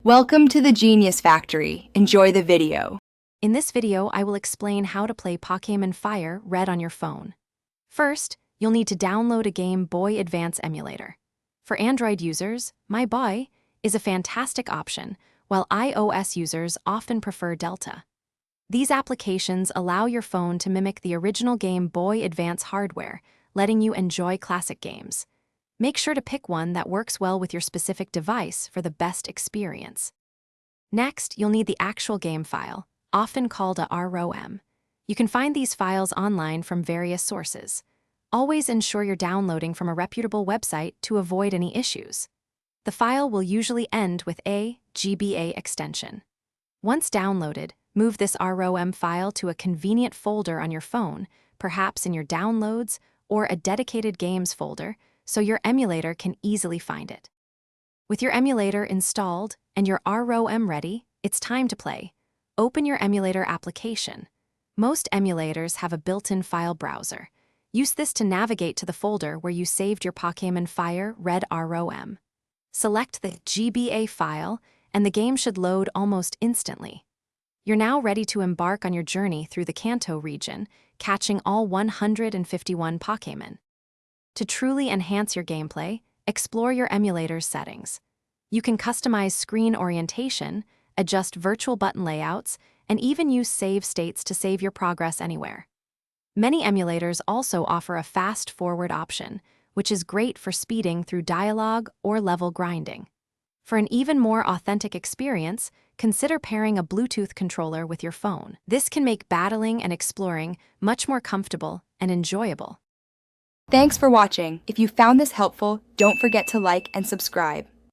Welcome to the Genius Factory. Enjoy the video. In this video, I will explain how to play Pokémon Fire Red on your phone. First, you'll need to download a Game Boy Advance emulator. For Android users, My Boy is a fantastic option, while iOS users often prefer Delta. These applications allow your phone to mimic the original Game Boy Advance hardware, letting you enjoy classic games. Make sure to pick one that works well with your specific device for the best experience. Next, you'll need the actual game file, often called a ROM. You can find these files online from various sources. Always ensure you're downloading from a reputable website to avoid any issues. The file will usually end with a GBA extension. Once downloaded, move this ROM file to a convenient folder on your phone, perhaps in your Downloads or a dedicated Games folder, so your emulator can easily find it. With your emulator installed and your ROM ready, it's time to play. Open your emulator application. Most emulators have a built-in file browser. Use this to navigate to the folder where you saved your Pokémon Fire Red ROM. Select the GBA file, and the game should load almost instantly. You're now ready to embark on your journey through the Kanto region, catching all 151 Pokémon. To truly enhance your gameplay, explore your emulator's settings. You can customize screen orientation, adjust virtual button layouts, and even use save states to save your progress anywhere. Many emulators also offer a fast-forward option, which is great for speeding through dialogue or level grinding. For an even more authentic experience, consider pairing a Bluetooth controller with your phone. This can make battling and exploring much more comfortable and enjoyable. Thanks for watching. If you found this helpful, don't forget to like and subscribe.